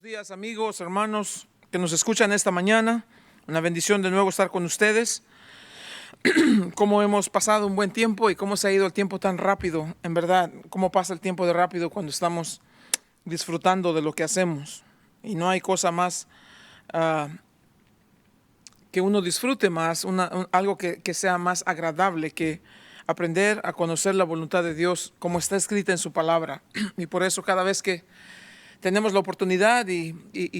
Buenos días, amigos, hermanos que nos escuchan esta mañana. Una bendición de nuevo estar con ustedes. Cómo hemos pasado un buen tiempo y cómo se ha ido el tiempo tan rápido. En verdad, cómo pasa el tiempo de rápido cuando estamos disfrutando de lo que hacemos. Y no hay cosa más que uno disfrute más, algo que sea más agradable que aprender a conocer la voluntad de Dios como está escrita en su palabra. Y por eso cada vez que tenemos la oportunidad y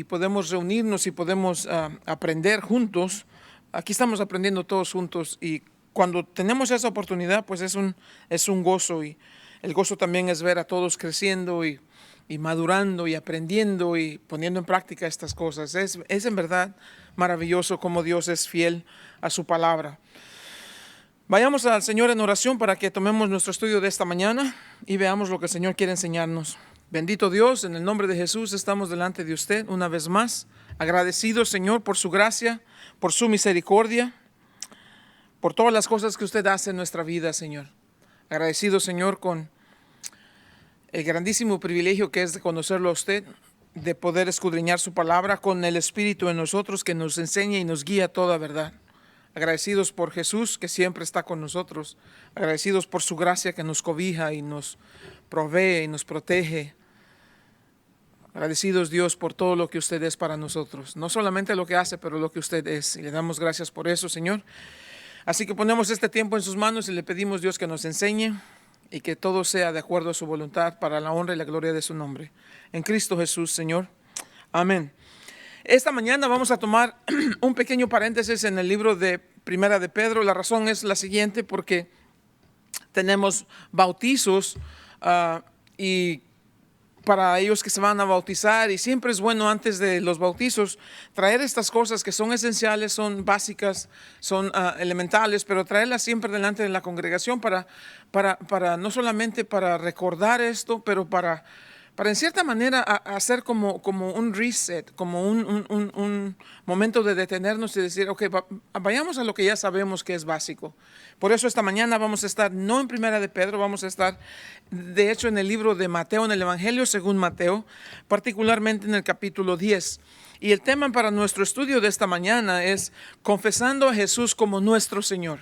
podemos reunirnos y podemos aprender juntos. Aquí estamos aprendiendo todos juntos y cuando tenemos esa oportunidad, pues es un gozo, y el gozo también es ver a todos creciendo y madurando y aprendiendo y poniendo en práctica estas cosas. Es en verdad maravilloso cómo Dios es fiel a su palabra. Vayamos al Señor en oración para que tomemos nuestro estudio de esta mañana y veamos lo que el Señor quiere enseñarnos. Bendito Dios, en el nombre de Jesús estamos delante de usted una vez más, agradecidos, Señor, por su gracia, por su misericordia, por todas las cosas que usted hace en nuestra vida, Señor. Agradecidos, Señor, con el grandísimo privilegio que es de conocerlo a usted, de poder escudriñar su palabra con el Espíritu en nosotros que nos enseña y nos guía a toda verdad. Agradecidos por Jesús que siempre está con nosotros, agradecidos por su gracia que nos cobija y nos provee y nos protege. Agradecidos, Dios, por todo lo que usted es para nosotros. No solamente lo que hace, pero lo que usted es. Y le damos gracias por eso, Señor. Así que ponemos este tiempo en sus manos y le pedimos, Dios, que nos enseñe y que todo sea de acuerdo a su voluntad para la honra y la gloria de su nombre. En Cristo Jesús, Señor. Amén. Esta mañana vamos a tomar un pequeño paréntesis en el libro de Primera de Pedro. La razón es la siguiente, porque tenemos bautizos y para ellos que se van a bautizar, y siempre es bueno antes de los bautizos traer estas cosas que son esenciales, son básicas, son elementales, pero traerlas siempre delante de la congregación para no solamente para recordar esto, pero para en cierta manera hacer como un reset, como un momento de detenernos y decir, ok, vayamos a lo que ya sabemos que es básico. Por eso esta mañana vamos a estar no en Primera de Pedro, vamos a estar de hecho en el libro de Mateo, en el Evangelio según Mateo, particularmente en el capítulo 10. Y el tema para nuestro estudio de esta mañana es confesando a Jesús como nuestro Señor.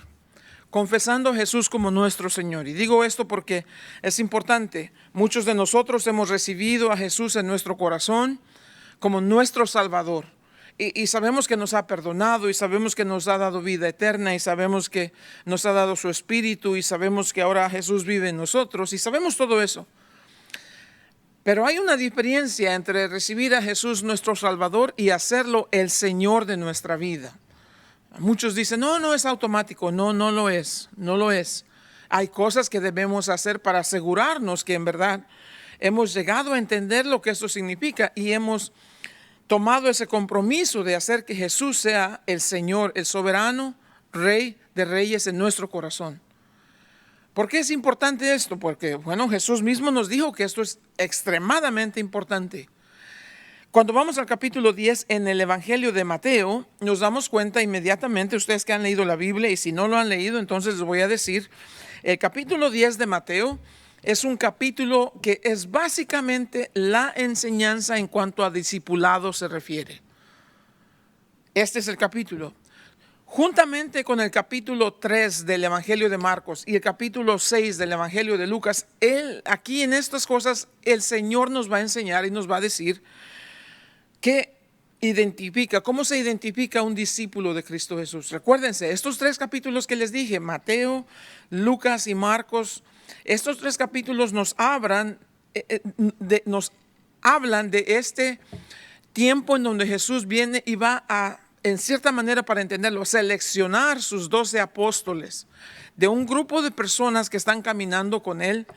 Confesando a Jesús como nuestro Señor. Y digo esto porque es importante. Muchos de nosotros hemos recibido a Jesús en nuestro corazón como nuestro Salvador. Y sabemos que nos ha perdonado, y sabemos que nos ha dado vida eterna, y sabemos que nos ha dado su Espíritu, y sabemos que ahora Jesús vive en nosotros, y sabemos todo eso. Pero hay una diferencia entre recibir a Jesús nuestro Salvador y hacerlo el Señor de nuestra vida. Muchos dicen, no es automático. No lo es, no lo es. Hay cosas que debemos hacer para asegurarnos que en verdad hemos llegado a entender lo que esto significa y hemos tomado ese compromiso de hacer que Jesús sea el Señor, el soberano, Rey de reyes en nuestro corazón. ¿Por qué es importante esto? Porque, bueno, Jesús mismo nos dijo que esto es extremadamente importante. Cuando vamos al capítulo 10 en el Evangelio de Mateo, nos damos cuenta inmediatamente, ustedes que han leído la Biblia, y si no lo han leído, entonces les voy a decir, el capítulo 10 de Mateo es un capítulo que es básicamente la enseñanza en cuanto a discipulado se refiere. Este es el capítulo. Juntamente con el capítulo 3 del Evangelio de Marcos y el capítulo 6 del Evangelio de Lucas, aquí en estas cosas el Señor nos va a enseñar y nos va a decir ¿cómo se identifica un discípulo de Cristo Jesús? Recuérdense, estos 3 capítulos que les dije, Mateo, Lucas y Marcos, estos 3 capítulos nos hablan de este tiempo en donde Jesús viene y va a, en cierta manera para entenderlo, seleccionar sus 12 apóstoles de un grupo de personas que están caminando con él,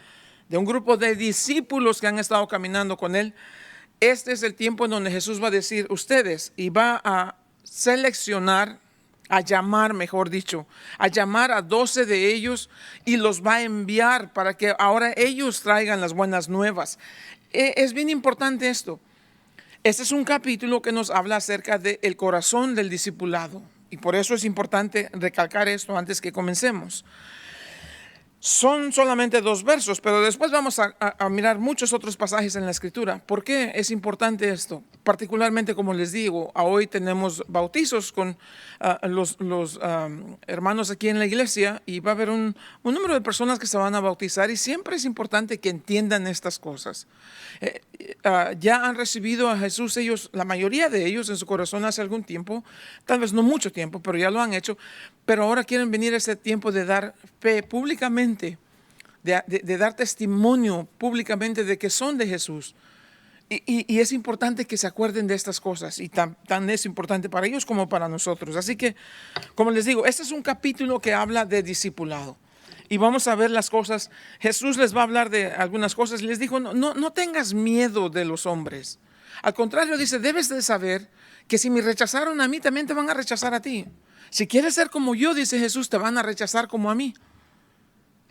de un grupo de discípulos que han estado caminando con él. Este es el tiempo en donde Jesús va a decir ustedes, y va a seleccionar, a llamar a 12 de ellos y los va a enviar para que ahora ellos traigan las buenas nuevas. Es bien importante esto. Este es un capítulo que nos habla acerca del corazón del discipulado, y por eso es importante recalcar esto antes que comencemos. Son solamente 2 versos, pero después vamos a mirar muchos otros pasajes en la Escritura. ¿Por qué es importante esto? Particularmente, como les digo, hoy tenemos bautizos con los hermanos aquí en la iglesia y va a haber un número de personas que se van a bautizar y siempre es importante que entiendan estas cosas. Ya han recibido a Jesús ellos, la mayoría de ellos en su corazón hace algún tiempo, tal vez no mucho tiempo, pero ya lo han hecho, pero ahora quieren venir a ese tiempo de dar fe públicamente, de dar testimonio públicamente de que son de Jesús. Y es importante que se acuerden de estas cosas y tan es importante para ellos como para nosotros. Así que, como les digo, este es un capítulo que habla de discipulado. Y vamos a ver las cosas. Jesús les va a hablar de algunas cosas. Les dijo, no tengas miedo de los hombres. Al contrario, dice, debes de saber que si me rechazaron a mí, también te van a rechazar a ti. Si quieres ser como yo, dice Jesús, te van a rechazar como a mí.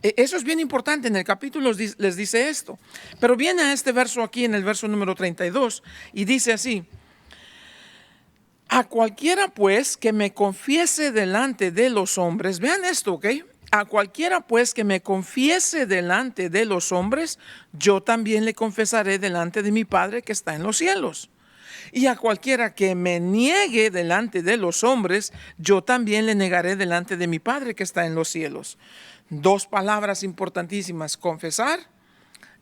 Eso es bien importante. En el capítulo les dice esto. Pero viene a este verso aquí, en el verso número 32, y dice así: a cualquiera pues que me confiese delante de los hombres, vean esto, ¿ok? A cualquiera pues que me confiese delante de los hombres, yo también le confesaré delante de mi Padre que está en los cielos. Y a cualquiera que me niegue delante de los hombres, yo también le negaré delante de mi Padre que está en los cielos. 2 palabras importantísimas: confesar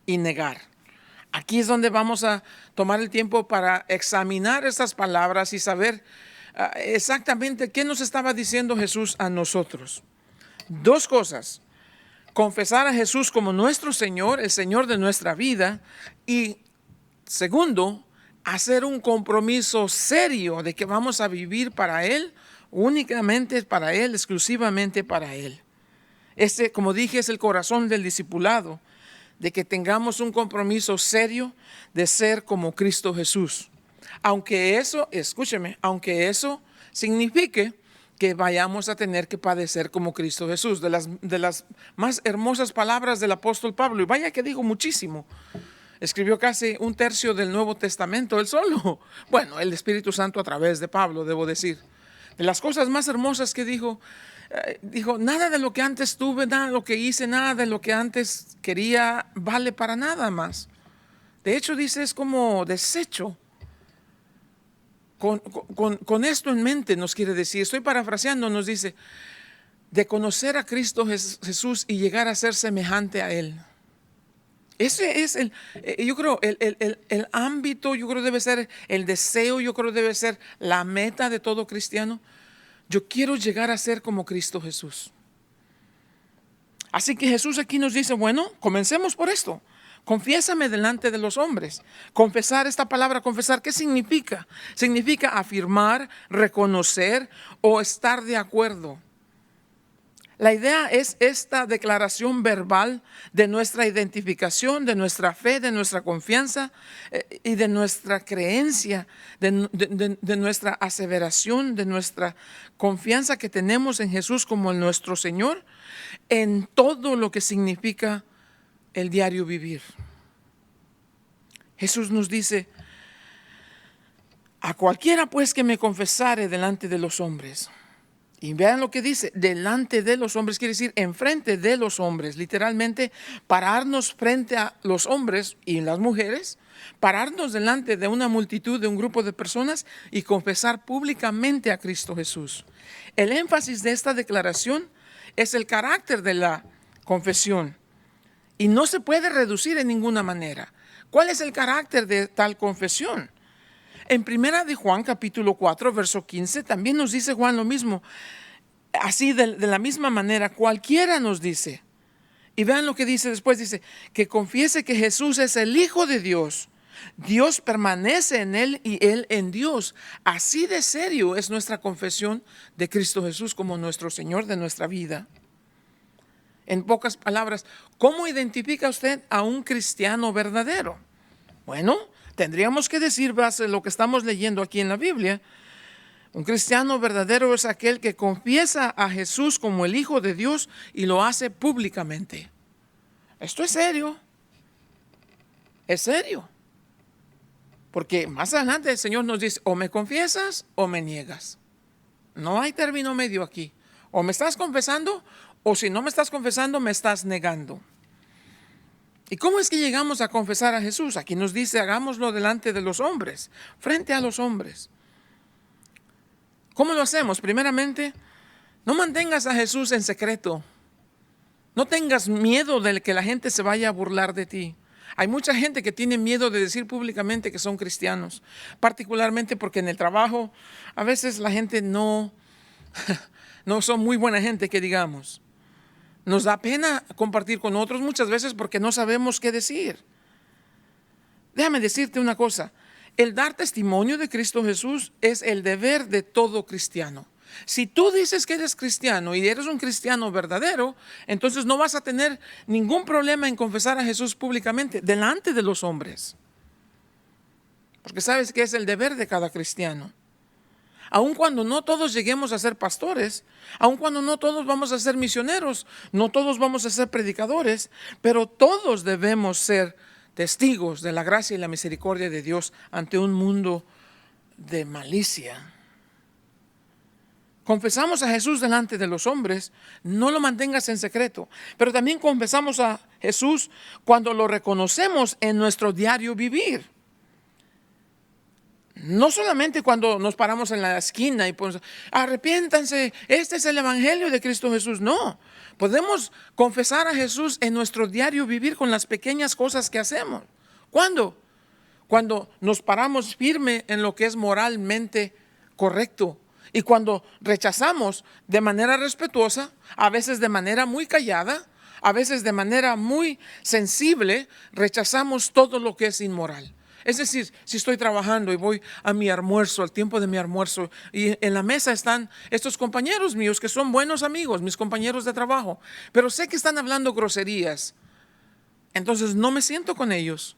y negar. Aquí es donde vamos a tomar el tiempo para examinar estas palabras y saber exactamente qué nos estaba diciendo Jesús a nosotros. 2 cosas: confesar a Jesús como nuestro Señor, el Señor de nuestra vida, y segundo, hacer un compromiso serio de que vamos a vivir para Él, únicamente para Él, exclusivamente para Él. Este, como dije, es el corazón del discipulado, de que tengamos un compromiso serio de ser como Cristo Jesús. Aunque eso, escúcheme, aunque eso signifique que vayamos a tener que padecer como Cristo Jesús. De las más hermosas palabras del apóstol Pablo, y vaya que dijo muchísimo. Escribió casi 1/3 del Nuevo Testamento él solo. Bueno, el Espíritu Santo a través de Pablo, debo decir. De las cosas más hermosas que dijo, nada de lo que antes tuve, nada de lo que hice, nada de lo que antes quería vale para nada más. De hecho, dice, es como desecho. Con esto en mente nos quiere decir, estoy parafraseando, nos dice, de conocer a Cristo Jesús y llegar a ser semejante a Él. Ese es yo creo, el ámbito, yo creo debe ser el deseo, yo creo debe ser la meta de todo cristiano. Yo quiero llegar a ser como Cristo Jesús. Así que Jesús aquí nos dice, bueno, comencemos por esto. Confiésame delante de los hombres. Confesar, esta palabra confesar, ¿qué significa? Significa afirmar, reconocer o estar de acuerdo. La idea es esta declaración verbal de nuestra identificación, de nuestra fe, de nuestra confianza y de nuestra creencia, de nuestra aseveración, de nuestra confianza que tenemos en Jesús como nuestro Señor, en todo lo que significa el diario vivir. Jesús nos dice, a cualquiera pues que me confesare delante de los hombres. Y vean lo que dice, delante de los hombres, quiere decir enfrente de los hombres, literalmente pararnos frente a los hombres y las mujeres, pararnos delante de una multitud, de un grupo de personas y confesar públicamente a Cristo Jesús. El énfasis de esta declaración es el carácter de la confesión y no se puede reducir en ninguna manera. ¿Cuál es el carácter de tal confesión? En primera de Juan, capítulo 4, verso 15, también nos dice Juan lo mismo. Así de la misma manera, cualquiera nos dice. Y vean lo que dice después, dice, que confiese que Jesús es el Hijo de Dios. Dios permanece en Él y Él en Dios. Así de serio es nuestra confesión de Cristo Jesús como nuestro Señor de nuestra vida. En pocas palabras, ¿cómo identifica usted a un cristiano verdadero? Bueno, tendríamos que decir, base a lo que estamos leyendo aquí en la Biblia, un cristiano verdadero es aquel que confiesa a Jesús como el Hijo de Dios y lo hace públicamente. Esto es serio. Es serio. Porque más adelante el Señor nos dice, o me confiesas o me niegas. No hay término medio aquí. O me estás confesando O si no me estás confesando, me estás negando. ¿Y cómo es que llegamos a confesar a Jesús? Aquí nos dice, hagámoslo delante de los hombres, frente a los hombres. ¿Cómo lo hacemos? Primeramente, no mantengas a Jesús en secreto. No tengas miedo de que la gente se vaya a burlar de ti. Hay mucha gente que tiene miedo de decir públicamente que son cristianos, particularmente porque en el trabajo a veces la gente no son muy buena gente, que digamos. Nos da pena compartir con otros muchas veces porque no sabemos qué decir. Déjame decirte una cosa, el dar testimonio de Cristo Jesús es el deber de todo cristiano. Si tú dices que eres cristiano y eres un cristiano verdadero, entonces no vas a tener ningún problema en confesar a Jesús públicamente delante de los hombres. Porque sabes que es el deber de cada cristiano. Aun cuando no todos lleguemos a ser pastores, aun cuando no todos vamos a ser misioneros, no todos vamos a ser predicadores, pero todos debemos ser testigos de la gracia y la misericordia de Dios ante un mundo de malicia. Confesamos a Jesús delante de los hombres, no lo mantengas en secreto, pero también confesamos a Jesús cuando lo reconocemos en nuestro diario vivir. No solamente cuando nos paramos en la esquina y ponemos, arrepiéntanse, este es el evangelio de Cristo Jesús. No, podemos confesar a Jesús en nuestro diario vivir con las pequeñas cosas que hacemos. ¿Cuándo? Cuando nos paramos firme en lo que es moralmente correcto y cuando rechazamos de manera respetuosa, a veces de manera muy callada, a veces de manera muy sensible, rechazamos todo lo que es inmoral. Es decir, si estoy trabajando y voy a mi almuerzo, al tiempo de mi almuerzo, y en la mesa están estos compañeros míos que son buenos amigos, mis compañeros de trabajo, pero sé que están hablando groserías, entonces no me siento con ellos,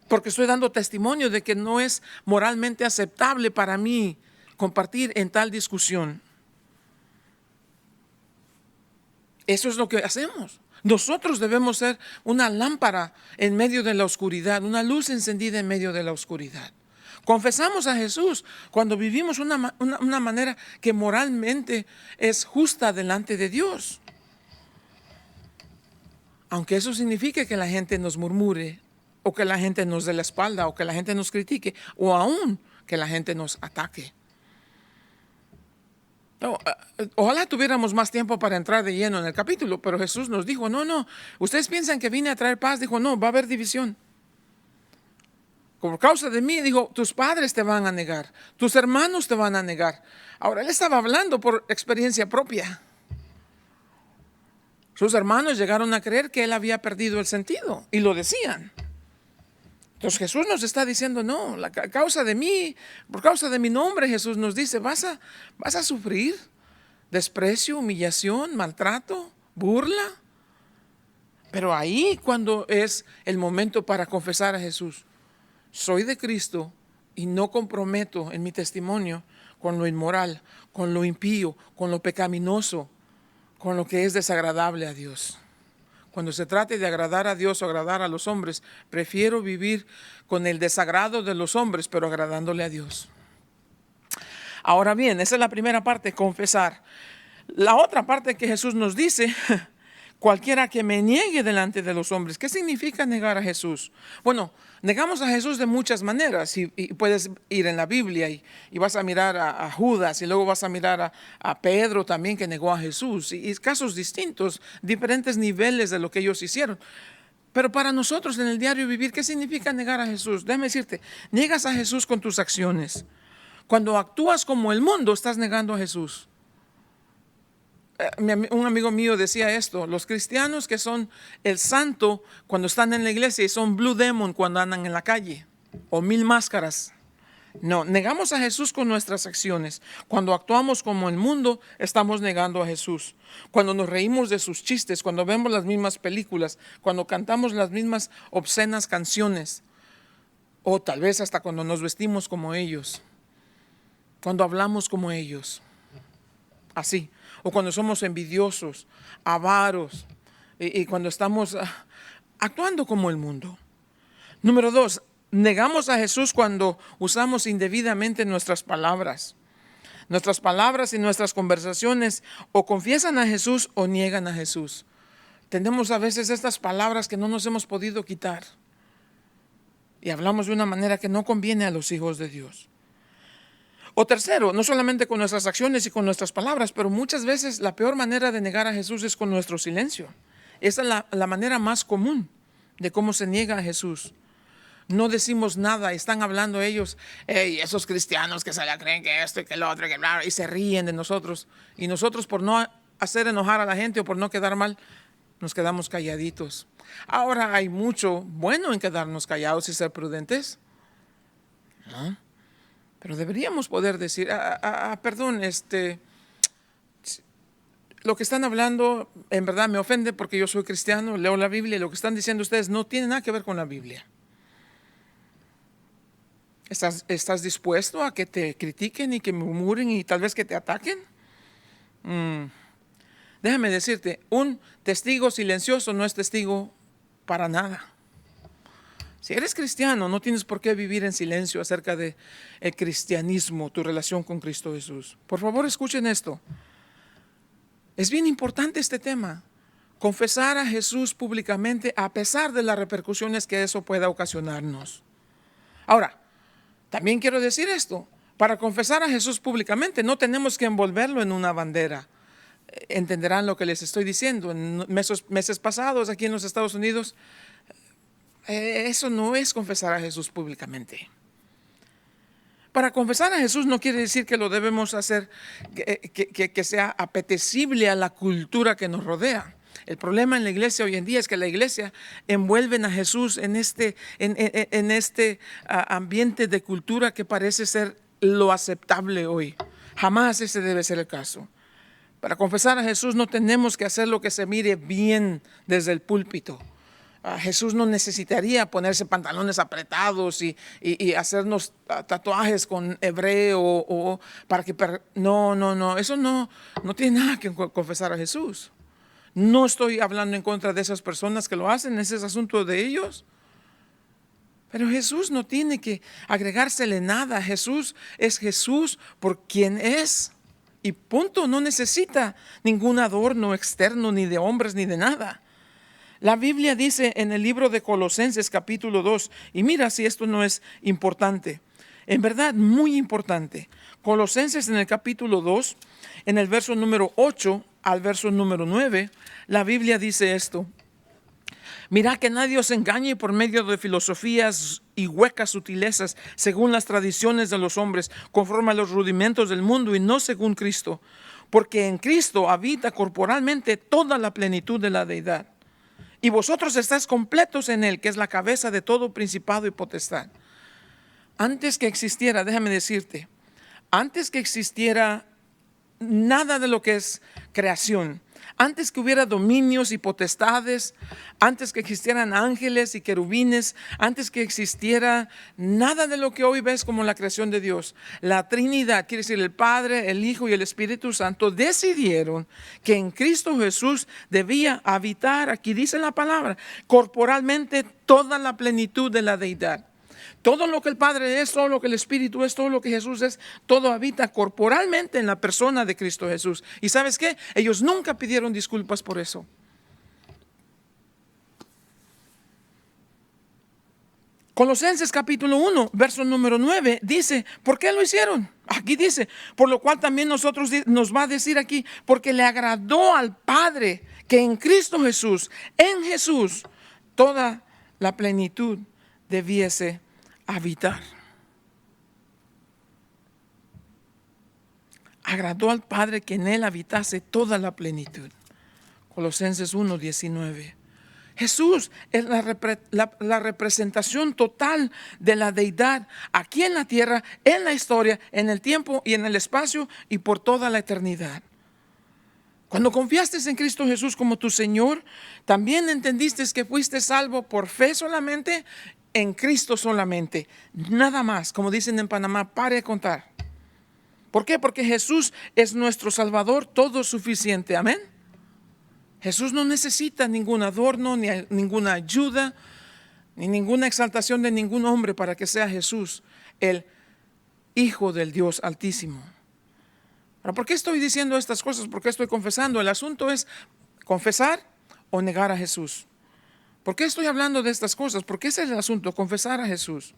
porque estoy dando testimonio de que no es moralmente aceptable para mí compartir en tal discusión. Eso es lo que hacemos. Nosotros debemos ser una lámpara en medio de la oscuridad, una luz encendida en medio de la oscuridad. Confesamos a Jesús cuando vivimos una manera que moralmente es justa delante de Dios. Aunque eso signifique que la gente nos murmure, o que la gente nos dé la espalda, o que la gente nos critique, o aún que la gente nos ataque. No, ojalá tuviéramos más tiempo para entrar de lleno en el capítulo, pero Jesús nos dijo, no, ustedes piensan que vine a traer paz. Dijo, no, va a haber división. Por causa de mí, dijo, tus padres te van a negar, tus hermanos te van a negar. Ahora, él estaba hablando por experiencia propia. Sus hermanos llegaron a creer que él había perdido el sentido y lo decían. Entonces Jesús nos está diciendo, no, a causa de mí, por causa de mi nombre, Jesús nos dice, vas a sufrir desprecio, humillación, maltrato, burla. Pero ahí cuando es el momento para confesar a Jesús, soy de Cristo y no comprometo en mi testimonio con lo inmoral, con lo impío, con lo pecaminoso, con lo que es desagradable a Dios. Cuando se trate de agradar a Dios o agradar a los hombres, prefiero vivir con el desagrado de los hombres, pero agradándole a Dios. Ahora bien, esa es la primera parte, confesar. La otra parte que Jesús nos dice, cualquiera que me niegue delante de los hombres. ¿Qué significa negar a Jesús? Bueno, negamos a Jesús de muchas maneras y puedes ir en la Biblia y vas a mirar a Judas y luego vas a mirar a Pedro también, que negó a Jesús, y casos distintos, diferentes niveles de lo que ellos hicieron. Pero para nosotros en el diario vivir, ¿qué significa negar a Jesús? Déjame decirte, niegas a Jesús con tus acciones. Cuando actúas como el mundo, estás negando a Jesús. Un amigo mío decía esto, los cristianos que son el santo cuando están en la iglesia y son blue demon cuando andan en la calle, o mil máscaras. No, negamos a Jesús con nuestras acciones. Cuando actuamos como el mundo, estamos negando a Jesús. Cuando nos reímos de sus chistes, cuando vemos las mismas películas, cuando cantamos las mismas obscenas canciones, o tal vez hasta cuando nos vestimos como ellos, cuando hablamos como ellos, así. O cuando somos envidiosos, avaros, y cuando estamos actuando como el mundo. Número 2, negamos a Jesús cuando usamos indebidamente nuestras palabras. Nuestras palabras y nuestras conversaciones o confiesan a Jesús o niegan a Jesús. Tenemos a veces estas palabras que no nos hemos podido quitar y hablamos de una manera que no conviene a los hijos de Dios. O tercero, no solamente con nuestras acciones y con nuestras palabras, pero muchas veces la peor manera de negar a Jesús es con nuestro silencio. Esa es la manera más común de cómo se niega a Jesús. No decimos nada, están hablando ellos, esos cristianos que se la creen que esto y que lo otro, que bla, y se ríen de nosotros. Y nosotros, por no hacer enojar a la gente o por no quedar mal, nos quedamos calladitos. Ahora hay mucho bueno en quedarnos callados y ser prudentes, ¿no? Pero deberíamos poder decir, perdón, lo que están hablando en verdad me ofende porque yo soy cristiano, leo la Biblia y lo que están diciendo ustedes no tiene nada que ver con la Biblia. ¿Estás dispuesto a que te critiquen y que murmuren y tal vez que te ataquen? Déjame decirte, un testigo silencioso no es testigo para nada. Si eres cristiano, no tienes por qué vivir en silencio acerca del cristianismo, tu relación con Cristo Jesús. Por favor, escuchen esto. Es bien importante este tema. Confesar a Jesús públicamente a pesar de las repercusiones que eso pueda ocasionarnos. Ahora, también quiero decir esto. Para confesar a Jesús públicamente no tenemos que envolverlo en una bandera. Entenderán lo que les estoy diciendo. En meses pasados aquí en los Estados Unidos, eso no es confesar a Jesús públicamente. Para confesar a Jesús no quiere decir que lo debemos hacer, que sea apetecible a la cultura que nos rodea. El problema en la iglesia hoy en día es que la iglesia envuelve a Jesús en este ambiente de cultura que parece ser lo aceptable hoy. Jamás ese debe ser el caso. Para confesar a Jesús no tenemos que hacer lo que se mire bien desde el púlpito. Jesús no necesitaría ponerse pantalones apretados y hacernos tatuajes con hebreo o para que no, eso no tiene nada que confesar a Jesús. No estoy hablando en contra de esas personas que lo hacen, ese es asunto de ellos. Pero Jesús no tiene que agregársele nada. Jesús es Jesús por quien es y punto. No necesita ningún adorno externo ni de hombres ni de nada. La Biblia dice en el libro de Colosenses capítulo 2, y mira si esto no es importante, en verdad muy importante. Colosenses en el capítulo 2, en el verso número 8 al verso número 9, la Biblia dice esto. Mirad que nadie os engañe por medio de filosofías y huecas sutilezas, según las tradiciones de los hombres, conforme a los rudimentos del mundo y no según Cristo. Porque en Cristo habita corporalmente toda la plenitud de la deidad. Y vosotros estáis completos en Él, que es la cabeza de todo principado y potestad. Antes que existiera, déjame decirte, antes que existiera nada de lo que es creación, antes que hubiera dominios y potestades, antes que existieran ángeles y querubines, antes que existiera nada de lo que hoy ves como la creación de Dios, la Trinidad, quiere decir el Padre, el Hijo y el Espíritu Santo, decidieron que en Cristo Jesús debía habitar, aquí dice la palabra, corporalmente toda la plenitud de la deidad. Todo lo que el Padre es, todo lo que el Espíritu es, todo lo que Jesús es, todo habita corporalmente en la persona de Cristo Jesús. ¿Y sabes qué? Ellos nunca pidieron disculpas por eso. Colosenses capítulo 1, verso número 9, dice, ¿por qué lo hicieron? Aquí dice, por lo cual también nos va a decir aquí, porque le agradó al Padre que en Cristo Jesús, en Jesús, toda la plenitud debiese habitar. Agradó al Padre que en Él habitase toda la plenitud. Colosenses 1:19. Jesús es la representación total de la deidad aquí en la tierra, en la historia, en el tiempo y en el espacio y por toda la eternidad. Cuando confiaste en Cristo Jesús como tu Señor, también entendiste que fuiste salvo por fe solamente, en Cristo solamente, nada más, como dicen en Panamá, pare de contar. ¿Por qué? Porque Jesús es nuestro Salvador todo suficiente, amén. Jesús no necesita ningún adorno, ni ninguna ayuda, ni ninguna exaltación de ningún hombre para que sea Jesús, el Hijo del Dios Altísimo. Ahora, ¿por qué estoy diciendo estas cosas? ¿Por qué estoy confesando? El asunto es confesar o negar a Jesús. ¿Por qué estoy hablando de estas cosas? Porque ese es el asunto, confesar a Jesús.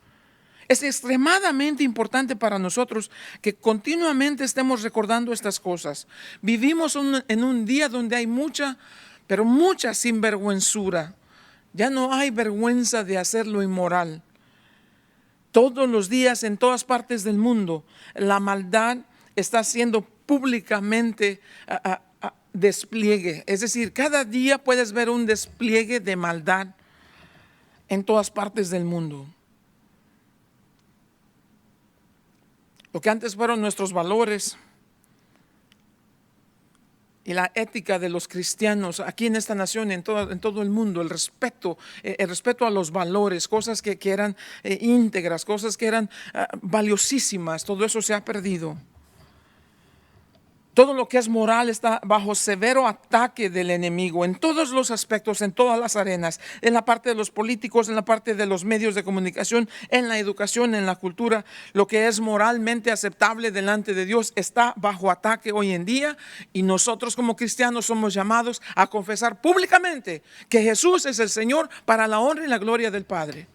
Es extremadamente importante para nosotros que continuamente estemos recordando estas cosas. Vivimos en un día donde hay mucha, pero mucha sinvergüenzura. Ya no hay vergüenza de hacer lo inmoral. Todos los días, en todas partes del mundo, la maldad está siendo públicamente despliegue. Es decir, cada día puedes ver un despliegue de maldad en todas partes del mundo. Lo que antes fueron nuestros valores y la ética de los cristianos aquí en esta nación, en todo el mundo, el respeto a los valores, cosas que eran íntegras, cosas que eran valiosísimas, todo eso se ha perdido. Todo lo que es moral está bajo severo ataque del enemigo en todos los aspectos, en todas las arenas, en la parte de los políticos, en la parte de los medios de comunicación, en la educación, en la cultura. Lo que es moralmente aceptable delante de Dios está bajo ataque hoy en día, y nosotros como cristianos somos llamados a confesar públicamente que Jesús es el Señor para la honra y la gloria del Padre.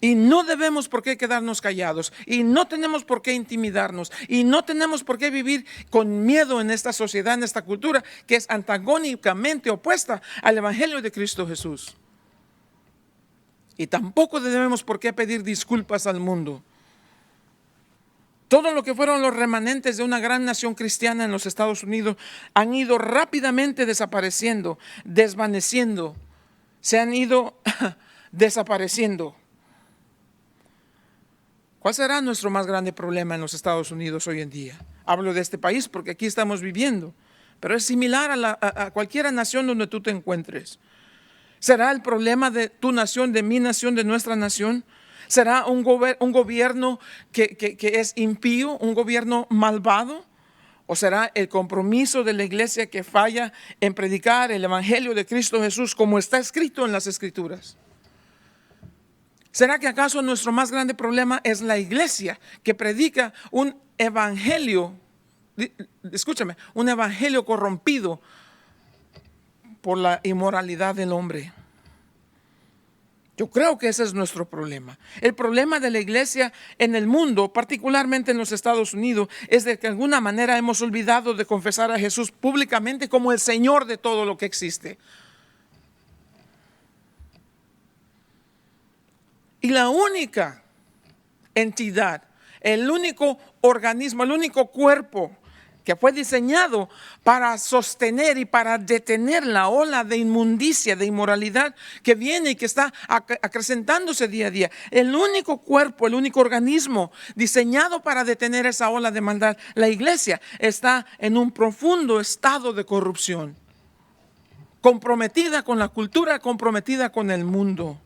Y no debemos por qué quedarnos callados, y no tenemos por qué intimidarnos, y no tenemos por qué vivir con miedo en esta sociedad, en esta cultura que es antagónicamente opuesta al Evangelio de Cristo Jesús. Y tampoco debemos por qué pedir disculpas al mundo. Todo lo que fueron los remanentes de una gran nación cristiana en los Estados Unidos han ido rápidamente desapareciendo, desvaneciendo, se han ido desapareciendo. ¿Cuál será nuestro más grande problema en los Estados Unidos hoy en día? Hablo de este país porque aquí estamos viviendo, pero es similar a cualquier nación donde tú te encuentres. ¿Será el problema de tu nación, de mi nación, de nuestra nación? ¿Será un gobierno que es impío, un gobierno malvado? ¿O será el compromiso de la iglesia que falla en predicar el Evangelio de Cristo Jesús como está escrito en las Escrituras? ¿Será que acaso nuestro más grande problema es la iglesia que predica un evangelio, escúchame, un evangelio corrompido por la inmoralidad del hombre? Yo creo que ese es nuestro problema. El problema de la iglesia en el mundo, particularmente en los Estados Unidos, es de que de alguna manera hemos olvidado de confesar a Jesús públicamente como el Señor de todo lo que existe. Y la única entidad, el único organismo, el único cuerpo que fue diseñado para sostener y para detener la ola de inmundicia, de inmoralidad que viene y que está acrecentándose día a día. El único cuerpo, el único organismo diseñado para detener esa ola de maldad, la iglesia, está en un profundo estado de corrupción, comprometida con la cultura, comprometida con el mundo.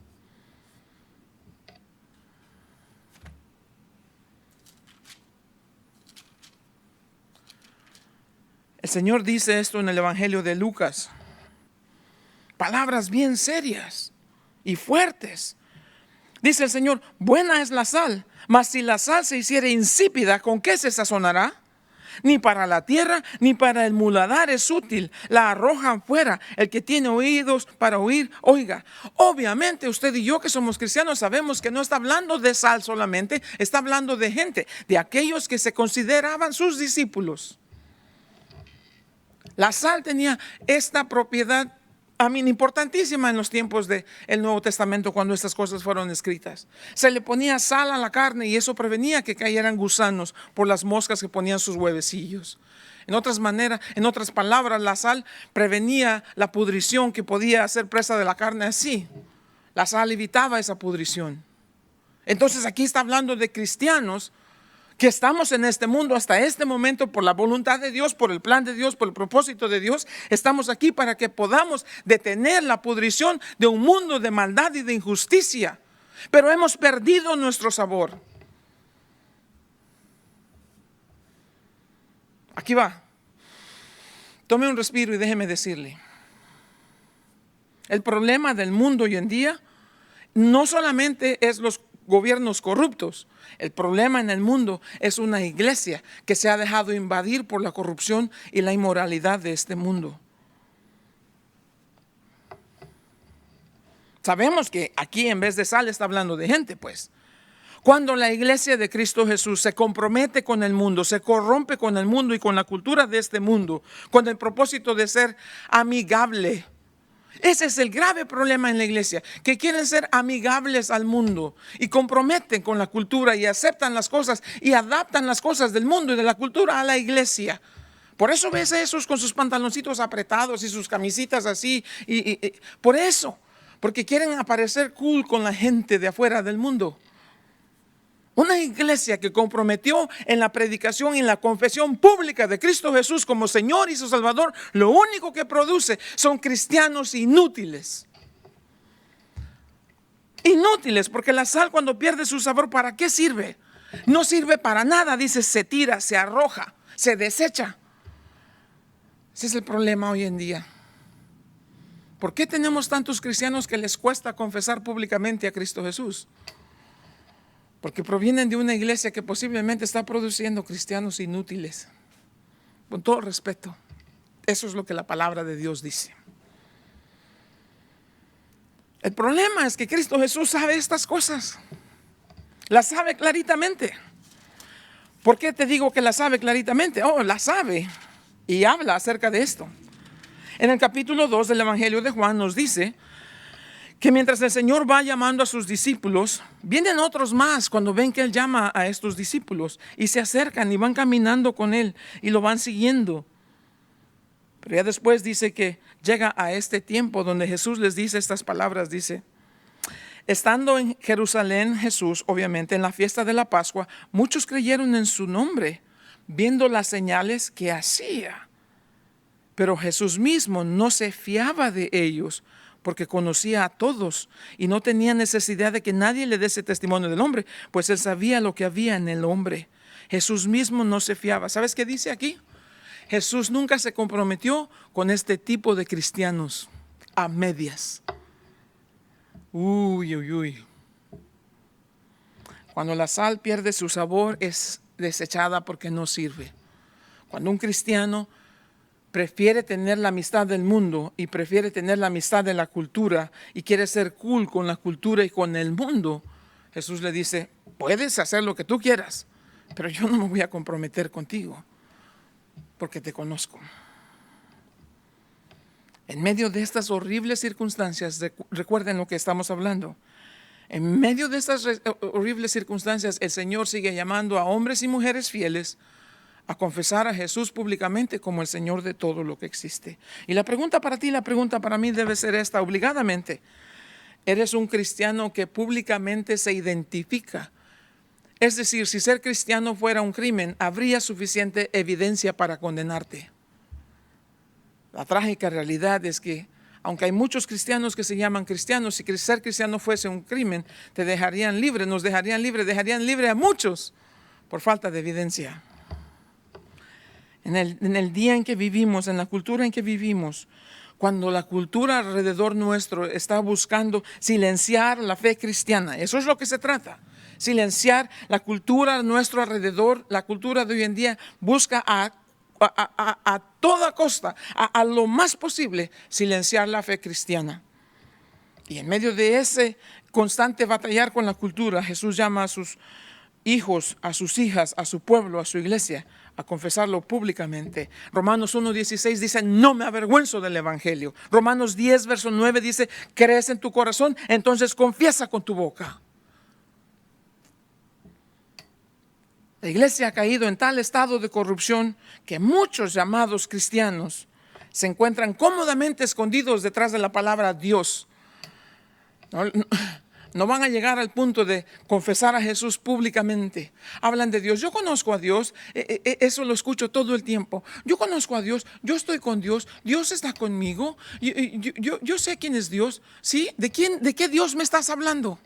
El Señor dice esto en el Evangelio de Lucas. Palabras bien serias y fuertes. Dice el Señor: buena es la sal, mas si la sal se hiciere insípida, ¿con qué se sazonará? Ni para la tierra, ni para el muladar es útil. La arrojan fuera. El que tiene oídos para oír, oiga. Obviamente usted y yo que somos cristianos sabemos que no está hablando de sal solamente, está hablando de gente, de aquellos que se consideraban sus discípulos. La sal tenía esta propiedad importantísima en los tiempos del Nuevo Testamento, cuando estas cosas fueron escritas. Se le ponía sal a la carne y eso prevenía que cayeran gusanos por las moscas que ponían sus huevecillos. En otras palabras, la sal prevenía la pudrición que podía hacer presa de la carne así. La sal evitaba esa pudrición. Entonces aquí está hablando de cristianos que estamos en este mundo hasta este momento por la voluntad de Dios, por el plan de Dios, por el propósito de Dios. Estamos aquí para que podamos detener la pudrición de un mundo de maldad y de injusticia. Pero hemos perdido nuestro sabor. Aquí va. Tome un respiro y déjeme decirle. El problema del mundo hoy en día no solamente es los gobiernos corruptos. El problema en el mundo es una iglesia que se ha dejado invadir por la corrupción y la inmoralidad de este mundo. Sabemos que aquí en vez de sal está hablando de gente, pues. Cuando la iglesia de Cristo Jesús se compromete con el mundo, se corrompe con el mundo y con la cultura de este mundo, con el propósito de ser amigable. Ese es el grave problema en la iglesia, que quieren ser amigables al mundo y comprometen con la cultura y aceptan las cosas y adaptan las cosas del mundo y de la cultura a la iglesia. Por eso ves a esos con sus pantaloncitos apretados y sus camisitas así. Por eso, porque quieren aparecer cool con la gente de afuera del mundo. Una iglesia que comprometió en la predicación y en la confesión pública de Cristo Jesús como Señor y su Salvador, lo único que produce son cristianos inútiles. Inútiles, porque la sal cuando pierde su sabor, ¿para qué sirve? No sirve para nada, dice, se tira, se arroja, se desecha. Ese es el problema hoy en día. ¿Por qué tenemos tantos cristianos que les cuesta confesar públicamente a Cristo Jesús? Porque provienen de una iglesia que posiblemente está produciendo cristianos inútiles. Con todo respeto, eso es lo que la palabra de Dios dice. El problema es que Cristo Jesús sabe estas cosas. Las sabe claritamente. ¿Por qué te digo que las sabe claritamente? Oh, las sabe y habla acerca de esto. En el capítulo 2 del Evangelio de Juan nos dice que mientras el Señor va llamando a sus discípulos, vienen otros más cuando ven que Él llama a estos discípulos y se acercan y van caminando con Él y lo van siguiendo. Pero ya después dice que llega a este tiempo donde Jesús les dice estas palabras, dice: estando en Jerusalén Jesús, obviamente en la fiesta de la Pascua, muchos creyeron en su nombre, viendo las señales que hacía. Pero Jesús mismo no se fiaba de ellos, porque conocía a todos y no tenía necesidad de que nadie le diese testimonio del hombre, pues Él sabía lo que había en el hombre. Jesús mismo no se fiaba. ¿Sabes qué dice aquí? Jesús nunca se comprometió con este tipo de cristianos a medias. Uy, uy, uy. Cuando la sal pierde su sabor, es desechada porque no sirve. Cuando un cristiano prefiere tener la amistad del mundo y prefiere tener la amistad de la cultura y quiere ser cool con la cultura y con el mundo, Jesús le dice: puedes hacer lo que tú quieras, pero yo no me voy a comprometer contigo porque te conozco. En medio de estas horribles circunstancias, recuerden lo que estamos hablando. En medio de estas horribles circunstancias, el Señor sigue llamando a hombres y mujeres fieles a confesar a Jesús públicamente como el Señor de todo lo que existe. Y la pregunta para ti, la pregunta para mí debe ser esta, obligadamente. ¿Eres un cristiano que públicamente se identifica? Es decir, si ser cristiano fuera un crimen, habría suficiente evidencia para condenarte. La trágica realidad es que, aunque hay muchos cristianos que se llaman cristianos, si ser cristiano fuese un crimen, te dejarían libre, nos dejarían libre a muchos por falta de evidencia. En el día en que vivimos, en la cultura en que vivimos, cuando la cultura alrededor nuestro está buscando silenciar la fe cristiana, eso es lo que se trata, silenciar la cultura a nuestro alrededor. La cultura de hoy en día busca a toda costa, a lo más posible, silenciar la fe cristiana. Y en medio de ese constante batallar con la cultura, Jesús llama a sus hijos, a sus hijas, a su pueblo, a su iglesia, a confesarlo públicamente. Romanos 1:16 dice: no me avergüenzo del evangelio. Romanos 10, verso 9 dice: crees en tu corazón, entonces confiesa con tu boca. La iglesia ha caído en tal estado de corrupción que muchos llamados cristianos se encuentran cómodamente escondidos detrás de la palabra Dios. No van a llegar al punto de confesar a Jesús públicamente. Hablan de Dios. Yo conozco a Dios. Eso lo escucho todo el tiempo. Yo conozco a Dios. Yo estoy con Dios. Dios está conmigo. Yo sé quién es Dios. ¿Sí? ¿De qué Dios me estás hablando?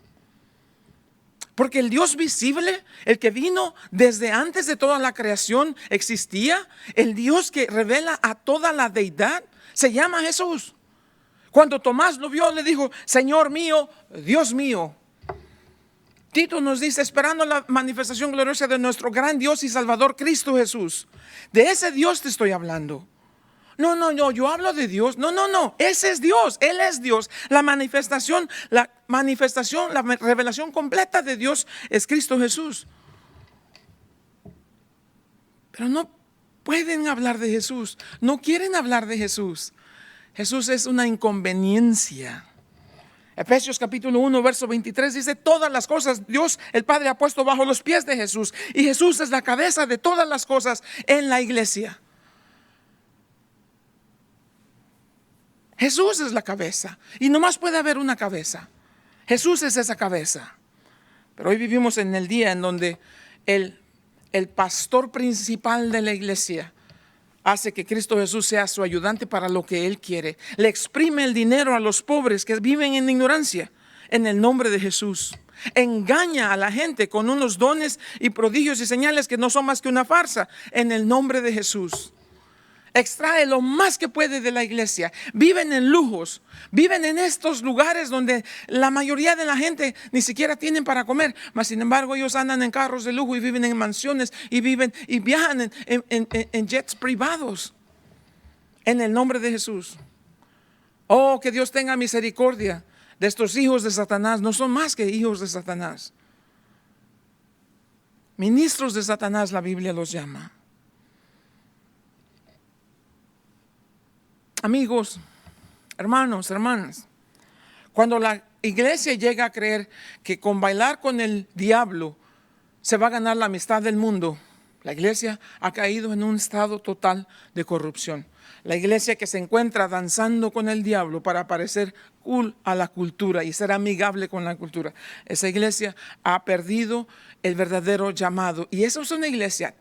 Porque el Dios visible, el que vino desde antes de toda la creación, existía. El Dios que revela a toda la deidad se llama Jesús. Cuando Tomás lo vio, le dijo: Señor mío, Dios mío. Tito nos dice, esperando la manifestación gloriosa de nuestro gran Dios y Salvador Cristo Jesús. De ese Dios te estoy hablando. No, yo hablo de Dios. No, ese es Dios, Él es Dios. La manifestación, la revelación completa de Dios es Cristo Jesús. Pero no pueden hablar de Jesús, no quieren hablar de Jesús. Jesús es una inconveniencia. Efesios capítulo 1, verso 23 dice, todas las cosas Dios el Padre ha puesto bajo los pies de Jesús. Y Jesús es la cabeza de todas las cosas en la iglesia. Jesús es la cabeza. Y nomás puede haber una cabeza. Jesús es esa cabeza. Pero hoy vivimos en el día en donde el pastor principal de la iglesia hace que Cristo Jesús sea su ayudante para lo que Él quiere. Le exprime el dinero a los pobres que viven en ignorancia en el nombre de Jesús. Engaña a la gente con unos dones y prodigios y señales que no son más que una farsa en el nombre de Jesús. Extrae lo más que puede de la iglesia. Viven en lujos. Viven en estos lugares donde la mayoría de la gente ni siquiera tienen para comer. Mas sin embargo ellos andan en carros de lujo y viven en mansiones y viven y viajan en jets privados. En el nombre de Jesús. Oh, que Dios tenga misericordia de estos hijos de Satanás. No son más que hijos de Satanás. Ministros de Satanás la Biblia los llama. Amigos, hermanos, hermanas, cuando la iglesia llega a creer que con bailar con el diablo se va a ganar la amistad del mundo, la iglesia ha caído en un estado total de corrupción. La iglesia que se encuentra danzando con el diablo para parecer cool a la cultura y ser amigable con la cultura. Esa iglesia ha perdido el verdadero llamado. Y esa es una iglesia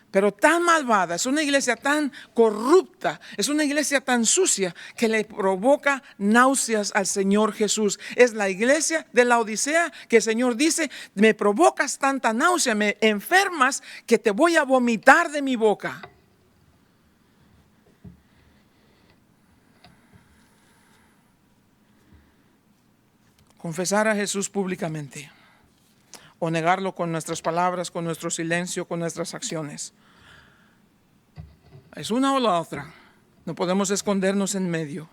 pero tan malvada, es una iglesia tan corrupta, es una iglesia tan sucia que le provoca náuseas al Señor Jesús. Es la iglesia de la Odisea que el Señor dice, me provocas tanta náusea, me enfermas que te voy a vomitar de mi boca. Confesar a Jesús públicamente o negarlo con nuestras palabras, con nuestro silencio, con nuestras acciones. Es una o la otra. No podemos escondernos en medio.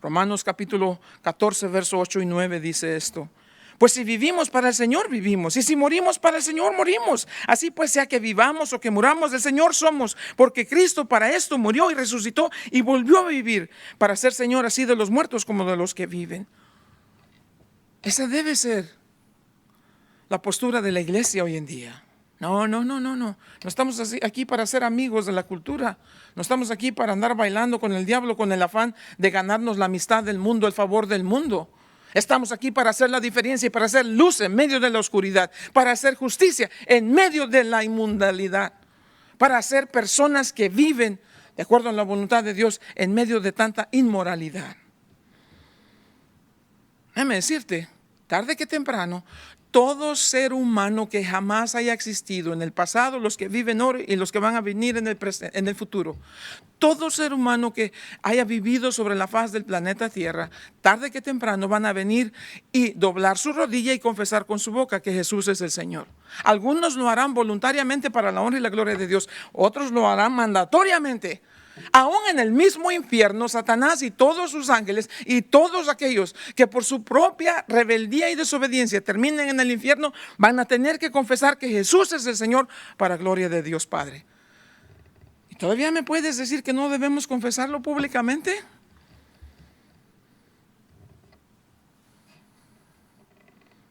Romanos capítulo 14, verso 8 y 9 dice esto. Pues si vivimos para el Señor, vivimos. Y si morimos para el Señor, morimos. Así pues, sea que vivamos o que muramos, del Señor somos. Porque Cristo para esto murió y resucitó y volvió a vivir. Para ser Señor así de los muertos como de los que viven. Esa debe ser la postura de la iglesia hoy en día. No. No estamos aquí para ser amigos de la cultura. No estamos aquí para andar bailando con el diablo con el afán de ganarnos la amistad del mundo, el favor del mundo. Estamos aquí para hacer la diferencia y para hacer luz en medio de la oscuridad, para hacer justicia en medio de la inmundalidad, para ser personas que viven de acuerdo a la voluntad de Dios en medio de tanta inmoralidad. Déjame decirte, tarde que temprano, todo ser humano que jamás haya existido en el pasado, los que viven ahora y los que van a venir en el futuro, todo ser humano que haya vivido sobre la faz del planeta Tierra, tarde que temprano van a venir y doblar su rodilla y confesar con su boca que Jesús es el Señor. Algunos lo harán voluntariamente para la honra y la gloria de Dios, otros lo harán mandatoriamente. Aún en el mismo infierno, Satanás y todos sus ángeles y todos aquellos que por su propia rebeldía y desobediencia terminen en el infierno, van a tener que confesar que Jesús es el Señor para gloria de Dios Padre. ¿Y todavía me puedes decir que no debemos confesarlo públicamente?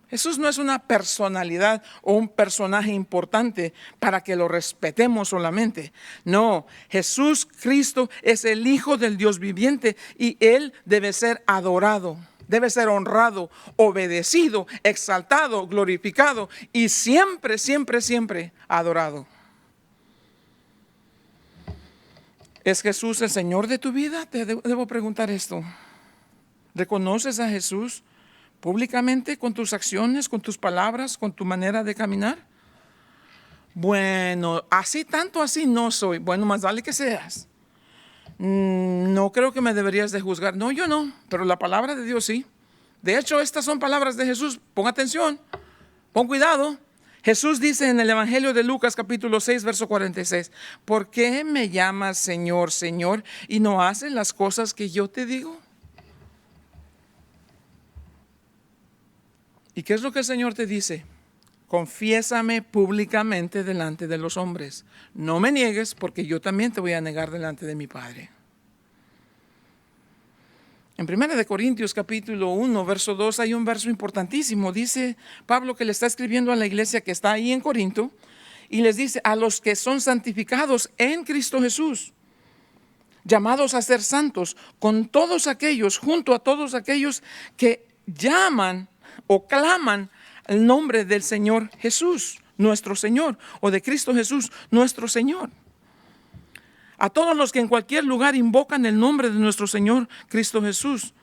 Jesús no es una personalidad o un personaje importante para que lo respetemos solamente. No, Jesús Cristo es el Hijo del Dios viviente y Él debe ser adorado, debe ser honrado, obedecido, exaltado, glorificado y siempre, siempre, siempre adorado. ¿Es Jesús el Señor de tu vida? Te debo preguntar esto. ¿Reconoces a Jesús públicamente con tus acciones, con tus palabras, con tu manera de caminar? Bueno, tanto así no soy. Bueno, más vale que seas. No creo que me deberías de juzgar. No, yo no, pero la palabra de Dios sí. De hecho, estas son palabras de Jesús. Pon atención, pon cuidado. Jesús dice en el Evangelio de Lucas capítulo 6, verso 46, ¿por qué me llamas Señor, Señor, y no haces las cosas que yo te digo? ¿Y qué es lo que el Señor te dice? Confiésame públicamente delante de los hombres. No me niegues, porque yo también te voy a negar delante de mi Padre. En 1 Corintios capítulo 1, verso 2 hay un verso importantísimo. Dice Pablo que le está escribiendo a la iglesia que está ahí en Corinto y les dice: a los que son santificados en Cristo Jesús, llamados a ser santos, con todos aquellos, junto a todos aquellos que llaman o claman el nombre del Señor Jesús, nuestro Señor, o de Cristo Jesús, nuestro Señor. A todos los que en cualquier lugar invocan el nombre de nuestro Señor Cristo Jesús.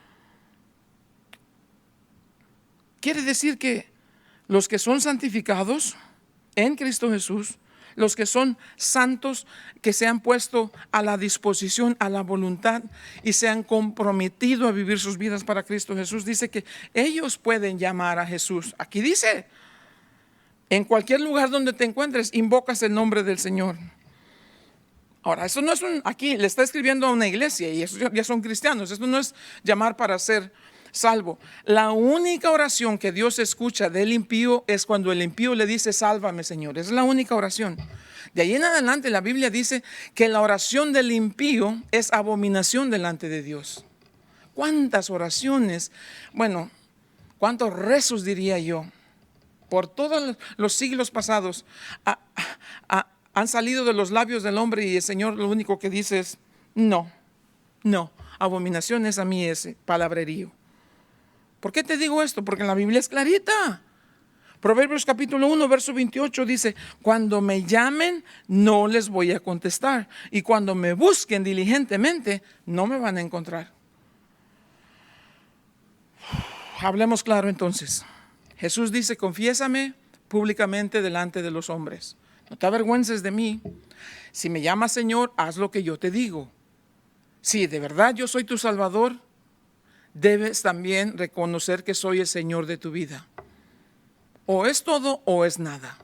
Quiere decir que los que son santificados en Cristo Jesús, los que son santos, que se han puesto a la disposición, a la voluntad y se han comprometido a vivir sus vidas para Cristo Jesús, dice que ellos pueden llamar a Jesús. Aquí dice, en cualquier lugar donde te encuentres, invocas el nombre del Señor. Ahora, eso no es aquí le está escribiendo a una iglesia y eso ya son cristianos. Esto no es llamar para ser salvo. La única oración que Dios escucha del impío es cuando el impío le dice: sálvame, Señor. Esa es la única oración. De ahí en adelante la Biblia dice que la oración del impío es abominación delante de Dios. ¿Cuántas oraciones? Bueno, ¿cuántos rezos diría yo? Por todos los siglos pasados han salido de los labios del hombre y el Señor lo único que dice es: no, abominación es a mí ese palabrerío. ¿Por qué te digo esto? Porque la Biblia es clarita. Proverbios capítulo 1, verso 28 dice: cuando me llamen, no les voy a contestar. Y cuando me busquen diligentemente, no me van a encontrar. Hablemos claro entonces. Jesús dice: confiésame públicamente delante de los hombres. No te avergüences de mí. Si me llamas Señor, haz lo que yo te digo. Si de verdad yo soy tu Salvador, debes también reconocer que soy el Señor de tu vida. O es todo o es nada.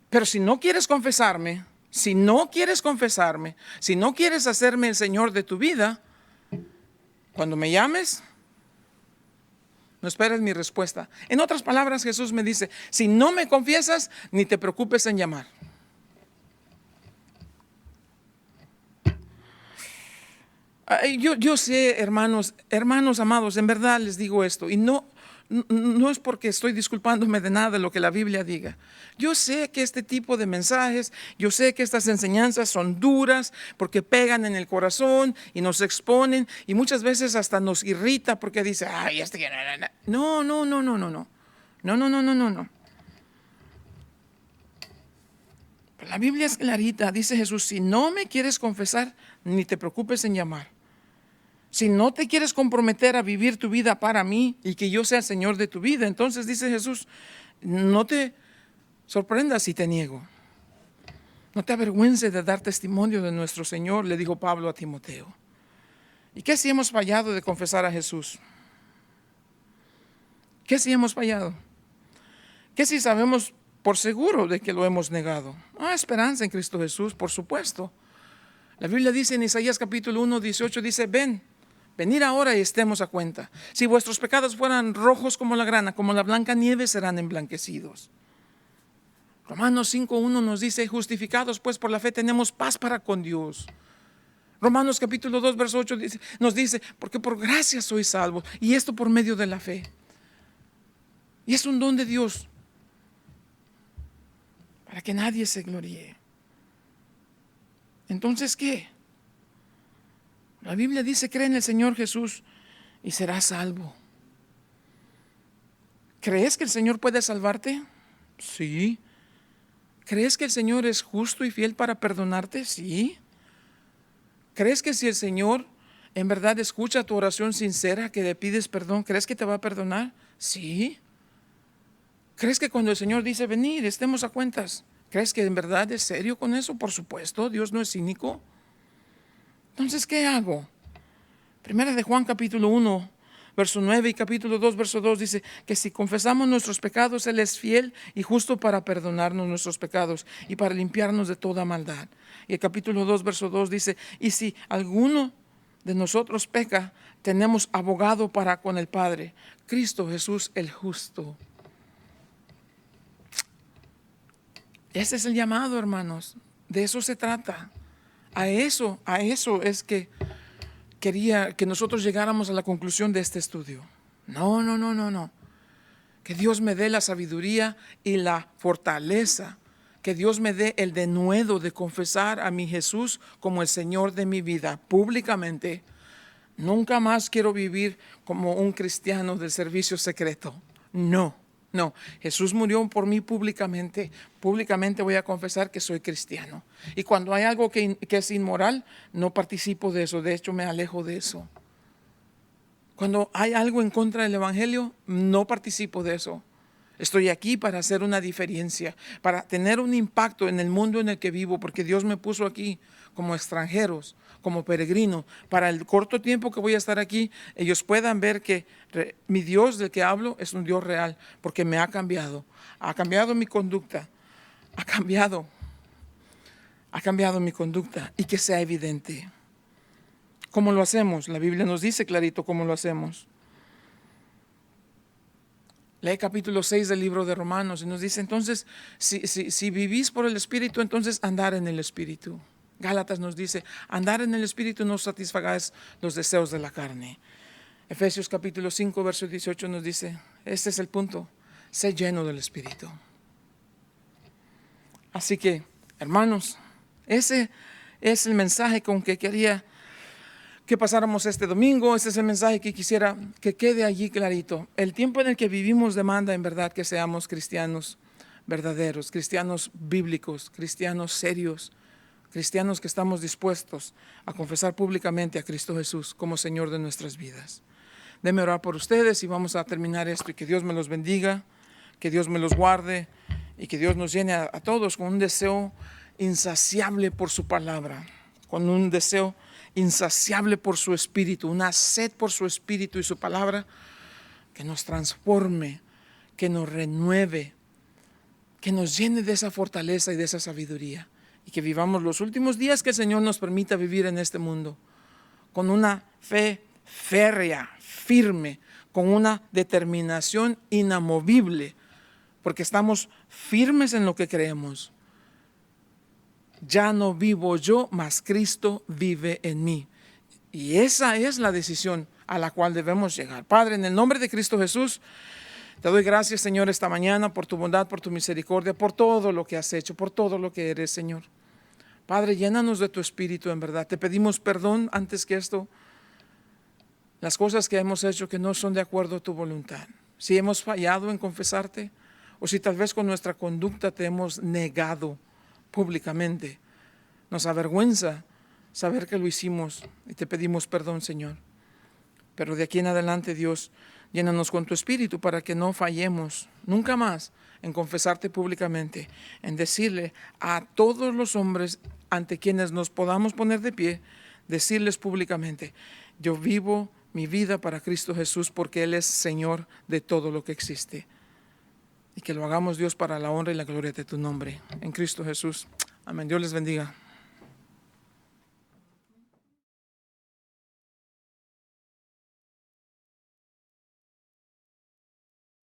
Pero si no quieres confesarme, si no quieres hacerme el Señor de tu vida, cuando me llames, no esperes mi respuesta. En otras palabras, Jesús me dice: si no me confiesas, ni te preocupes en llamar. Yo sé, hermanos amados, en verdad les digo esto, y no es porque estoy disculpándome de nada de lo que la Biblia diga. Yo sé que este tipo de mensajes, yo sé que estas enseñanzas son duras porque pegan en el corazón y nos exponen y muchas veces hasta nos irrita porque dice: ay, no. Pero la Biblia es clarita, dice Jesús: si no me quieres confesar, ni te preocupes en llamar. Si no te quieres comprometer a vivir tu vida para mí y que yo sea el Señor de tu vida, entonces dice Jesús, no te sorprendas si te niego. No te avergüences de dar testimonio de nuestro Señor, le dijo Pablo a Timoteo. ¿Y qué si hemos fallado de confesar a Jesús? ¿Qué si hemos fallado? ¿Qué si sabemos por seguro de que lo hemos negado? Esperanza en Cristo Jesús, por supuesto. La Biblia dice en Isaías capítulo 1, 18, dice: venid ahora y estemos a cuenta. Si vuestros pecados fueran rojos como la grana, como la blanca nieve, serán emblanquecidos. Romanos 5:1 nos dice: justificados pues por la fe tenemos paz para con Dios. Romanos capítulo 2, verso 8 nos dice: porque por gracia sois salvos, y esto por medio de la fe. Y es un don de Dios para que nadie se gloríe. Entonces, ¿qué? La Biblia dice: cree en el Señor Jesús y serás salvo. ¿Crees que el Señor puede salvarte? Sí. ¿Crees que el Señor es justo y fiel para perdonarte? Sí. ¿Crees que si el Señor en verdad escucha tu oración sincera que le pides perdón, crees que te va a perdonar? Sí. ¿Crees que cuando el Señor dice: venid, estemos a cuentas, crees que en verdad es serio con eso? Por supuesto, Dios no es cínico. Entonces, ¿qué hago? Primera de Juan capítulo 1, verso 9 y capítulo 2, verso 2 dice que si confesamos nuestros pecados, Él es fiel y justo para perdonarnos nuestros pecados y para limpiarnos de toda maldad. Y el capítulo 2, verso 2 dice, y si alguno de nosotros peca, tenemos abogado para con el Padre, Cristo Jesús el justo. Ese es el llamado, hermanos. De eso se trata. A eso es que quería que nosotros llegáramos a la conclusión de este estudio. No. Que Dios me dé la sabiduría y la fortaleza. Que Dios me dé el denuedo de confesar a mi Jesús como el Señor de mi vida públicamente. Nunca más quiero vivir como un cristiano del servicio secreto. No. Jesús murió por mí públicamente. Públicamente voy a confesar que soy cristiano. Y cuando hay algo que es inmoral, no participo de eso. De hecho, me alejo de eso. Cuando hay algo en contra del Evangelio, no participo de eso. Estoy aquí para hacer una diferencia, para tener un impacto en el mundo en el que vivo, porque Dios me puso aquí como extranjeros, como peregrinos. Para el corto tiempo que voy a estar aquí, ellos puedan ver que mi Dios del que hablo es un Dios real, porque me ha cambiado mi conducta, ha cambiado mi conducta y que sea evidente. ¿Cómo lo hacemos? La Biblia nos dice clarito cómo lo hacemos. Lee capítulo 6 del libro de Romanos y nos dice, entonces, si vivís por el Espíritu, entonces andar en el Espíritu. Gálatas nos dice, andar en el Espíritu no satisfagáis los deseos de la carne. Efesios capítulo 5, verso 18 nos dice, este es el punto, sé lleno del Espíritu. Así que, hermanos, ese es el mensaje con que quería que pasáramos este domingo. Ese es el mensaje que quisiera que quede allí clarito. El tiempo en el que vivimos demanda en verdad que seamos cristianos verdaderos, cristianos bíblicos, cristianos serios, cristianos que estamos dispuestos a confesar públicamente a Cristo Jesús como Señor de nuestras vidas. Déme orar por ustedes y vamos a terminar esto, y que Dios me los bendiga, que Dios me los guarde y que Dios nos llene a todos con un deseo insaciable por su palabra, con un deseo insaciable por su Espíritu, una sed por su Espíritu y su palabra, que nos transforme, que nos renueve, que nos llene de esa fortaleza y de esa sabiduría, y que vivamos los últimos días que el Señor nos permita vivir en este mundo con una fe férrea, firme, con una determinación inamovible, porque estamos firmes en lo que creemos. Ya no vivo yo, mas Cristo vive en mí. Y esa es la decisión a la cual debemos llegar. Padre, en el nombre de Cristo Jesús, te doy gracias, Señor, esta mañana por tu bondad, por tu misericordia, por todo lo que has hecho, por todo lo que eres, Señor. Padre, llénanos de tu Espíritu, en verdad. Te pedimos perdón antes que esto, las cosas que hemos hecho que no son de acuerdo a tu voluntad. Si hemos fallado en confesarte, o si tal vez con nuestra conducta te hemos negado públicamente, nos avergüenza saber que lo hicimos y te pedimos perdón, Señor. Pero de aquí en adelante, Dios, llénanos con tu Espíritu para que no fallemos nunca más en confesarte públicamente, en decirle a todos los hombres ante quienes nos podamos poner de pie, decirles públicamente, yo vivo mi vida para Cristo Jesús porque Él es Señor de todo lo que existe. Y que lo hagamos, Dios, para la honra y la gloria de tu nombre. En Cristo Jesús. Amén. Dios les bendiga.